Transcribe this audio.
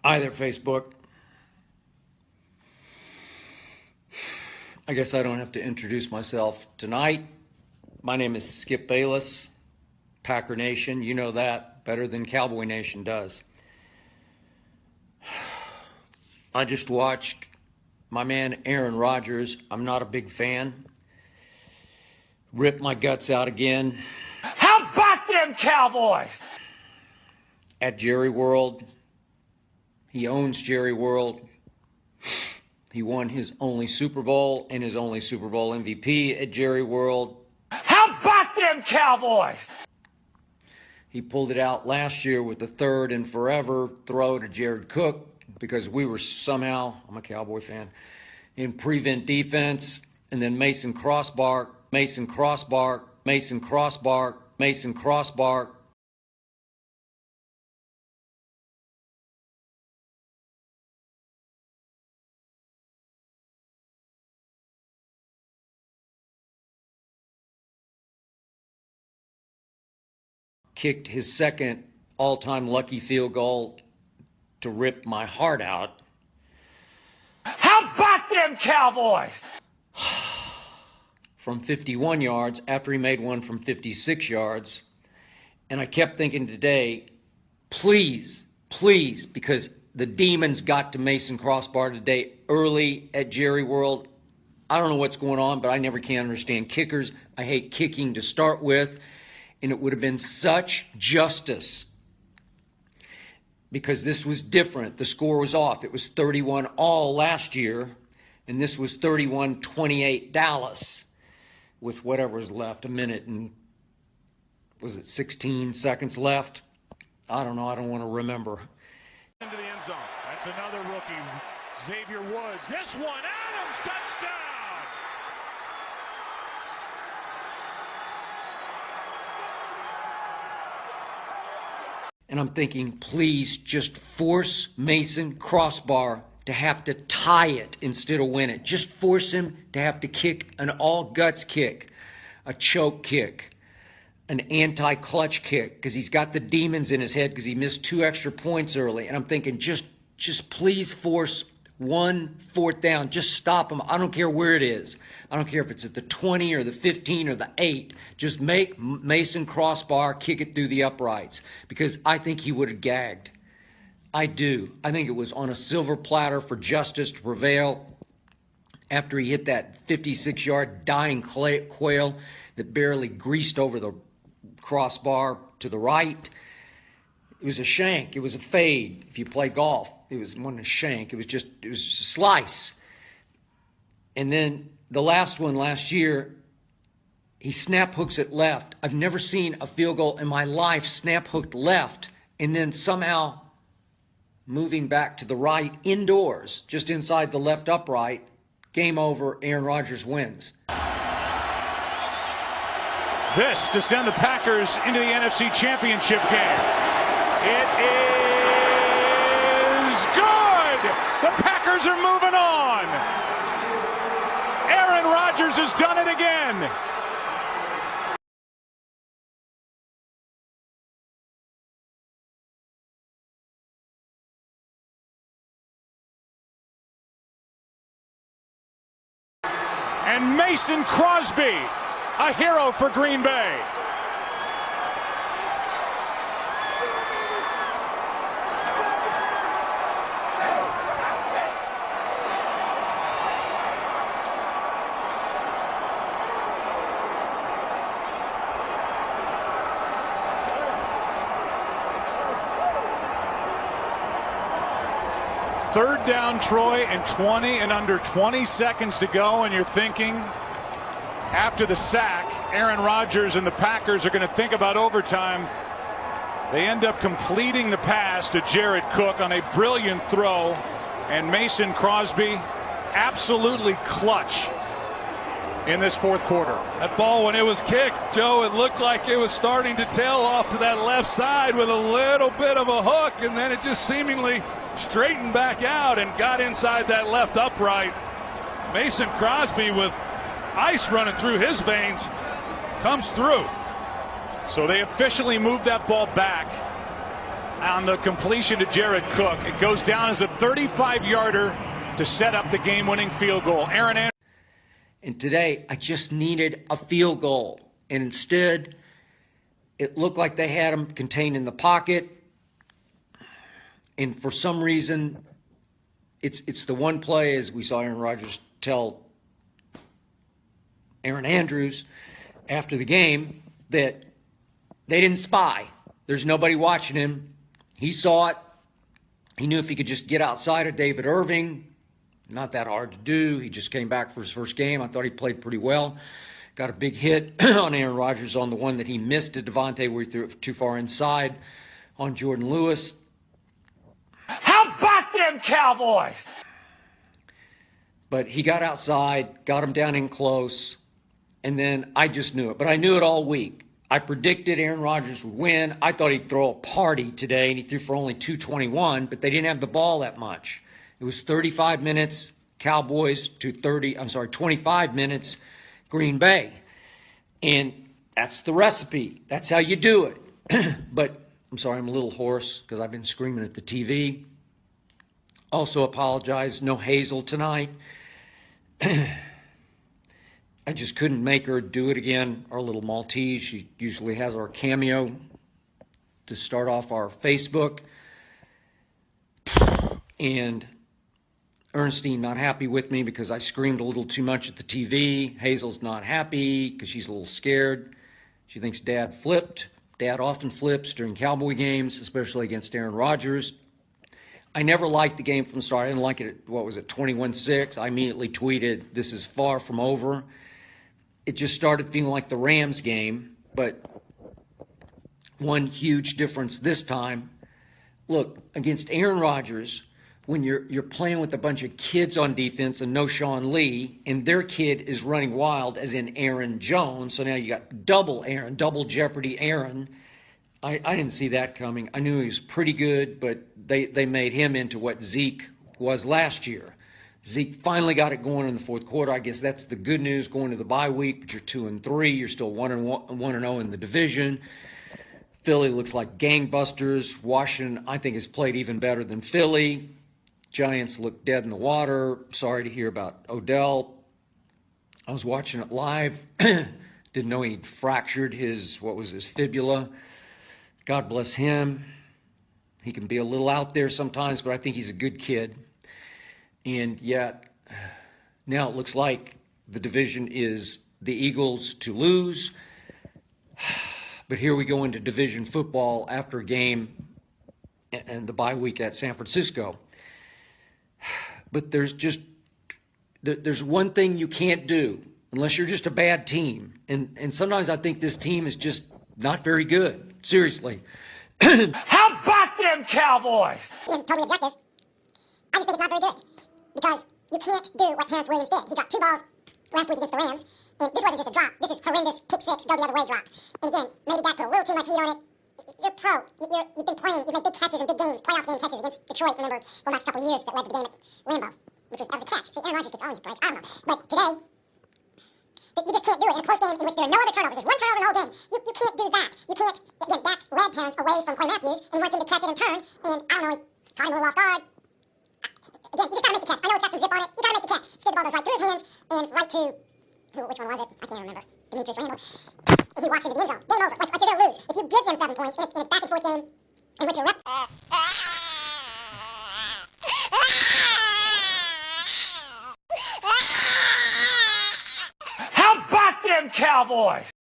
Hi there, Facebook. I guess I don't have to introduce myself tonight. My name is Skip Bayless, Packer Nation. You know that better than Cowboy Nation does. I just watched my man Aaron Rodgers. I'm not a big fan. Rip my guts out again. How about them Cowboys? At Jerry World. He owns Jerry World. He won his only Super Bowl and his only Super Bowl MVP at Jerry World. How about them Cowboys? He pulled it out last year with the third and forever throw to Jared Cook because we were somehow, I'm a Cowboy fan, in prevent defense. And then Mason Crossbar kicked his second all-time lucky field goal to rip my heart out. How about them Cowboys? From 51 yards after he made one from 56 yards. And I kept thinking today, please, because the demons got to Mason Crossbar today early at Jerry World. I don't know what's going on, but I never can understand kickers. I hate kicking to start with. And it would have been such justice because this was different. The score was off. It was 31-all last year, and this was 31-28 Dallas with whatever was left, a minute and, was it 16 seconds left? I don't know. I don't want to remember. Into the end zone. That's another rookie, Xavier Woods. This one, Adams, touchdown! And I'm thinking, please just force Mason Crossbar to have to tie it instead of win it. Just force him to have to kick an all-guts kick, a choke kick, an anti-clutch kick, because he's got the demons in his head because he missed 2 extra points early. And I'm thinking, just please force 1 4th down. Just stop him. I don't care where it is. I don't care if it's at the 20 or the 15 or the 8. Just make Mason Crossbar kick it through the uprights because I think he would have gagged. I do. I think it was on a silver platter for justice to prevail after he hit that 56-yard dying quail that barely greased over the crossbar to the right. It was a shank. It was a fade. If you play golf, it wasn't a shank. It was just a slice. And then the last one last year, he snap hooks it left. I've never seen a field goal in my life snap hooked left and then somehow moving back to the right indoors, just inside the left upright. Game over. Aaron Rodgers wins. This to send the Packers into the NFC Championship game. It is good! The Packers are moving on! Aaron Rodgers has done it again! And Mason Crosby, a hero for Green Bay. Third down, Troy, and 20 and under 20 seconds to go, and you're thinking after the sack, Aaron Rodgers and the Packers are going to think about overtime. They end up completing the pass to Jared Cook on a brilliant throw, and Mason Crosby absolutely clutch in this fourth quarter. That ball, when it was kicked, Joe, it looked like it was starting to tail off to that left side with a little bit of a hook, and then it just seemingly straightened back out and got inside that left upright. Mason Crosby, with ice running through his veins, comes through. So they officially moved that ball back on the completion to Jared Cook. It goes down as a 35-yarder to set up the game-winning field goal. And today, I just needed a field goal. And instead, it looked like they had him contained in the pocket. And for some reason, it's the one play, as we saw Aaron Rodgers tell Aaron Andrews after the game, that they didn't spy. There's nobody watching him. He saw it. He knew if he could just get outside of David Irving, not that hard to do. He just came back for his first game. I thought he played pretty well. Got a big hit on Aaron Rodgers on the one that he missed to Devontae where he threw it too far inside on Jordan Lewis. How about them Cowboys? But he got outside, got him down in close, and then I just knew it. But I knew it all week. I predicted Aaron Rodgers would win. I thought he'd throw a party today, and he threw for only 221, but they didn't have the ball that much. It was 35 minutes Cowboys to 25 minutes Green Bay. And that's the recipe. That's how you do it. But I'm sorry, I'm a little hoarse because I've been screaming at the TV. Also apologize, no Hazel tonight. I just couldn't make her do it again. Our little Maltese, she usually has our cameo to start off our Facebook. And Ernestine not happy with me because I screamed a little too much at the TV. Hazel's not happy because she's a little scared. She thinks Dad flipped. Dad often flips during Cowboy games, especially against Aaron Rodgers. I never liked the game from the start. I didn't like it at, 21-6. I immediately tweeted, this is far from over. It just started feeling like the Rams game, but one huge difference this time. Look, against Aaron Rodgers, when you're playing with a bunch of kids on defense and no Sean Lee, and their kid is running wild, as in Aaron Jones, so now you got double Aaron, double jeopardy Aaron. I didn't see that coming. I knew he was pretty good, but they made him into what Zeke was last year. Zeke finally got it going in the fourth quarter. I guess that's the good news going to the bye week, but you're 2-3. You're still 1-0 in the division. Philly looks like gangbusters. Washington, I think, has played even better than Philly. Giants look dead in the water. Sorry to hear about Odell. I was watching it live. Didn't know he'd fractured his fibula. God bless him. He can be a little out there sometimes, but I think he's a good kid. And yet, now it looks like the division is the Eagles to lose. But here we go into division football after a game and the bye week at San Francisco. But there's one thing you can't do unless you're just a bad team. And sometimes I think this team is just not very good. Seriously. How about them Cowboys? Totally objective. I just think it's not very good. Because you can't do what Terrence Williams did. He dropped 2 balls last week against the Rams. And this wasn't just a drop. This is horrendous pick six, go the other way drop. And again, maybe Dak put a little too much heat on it. You're pro. You've been playing. You've made big catches in big games, playoff game catches against Detroit. Remember, going back a couple of years that led to the game at Lambeau, that was a catch. See, Aaron Rodgers gets all these breaks. I don't know. But today, you just can't do it in a close game in which there are no other turnovers. There's one turnover in the whole game. You can't do that. You can't. Again, Dak led Terrence away from Clay Matthews, and he wants him to catch it and turn. And I don't know, he caught him a little off guard. Again, you just gotta make the catch. I know it's got some zip on it. You gotta make the catch. Instead, the ball goes right through his hands and right to which one was it? I can't remember. Demetrius Randall. And he walks into the end zone. Game over. Like you're gonna lose. If you give them 7 points in a back and forth game in which you're How about them Cowboys?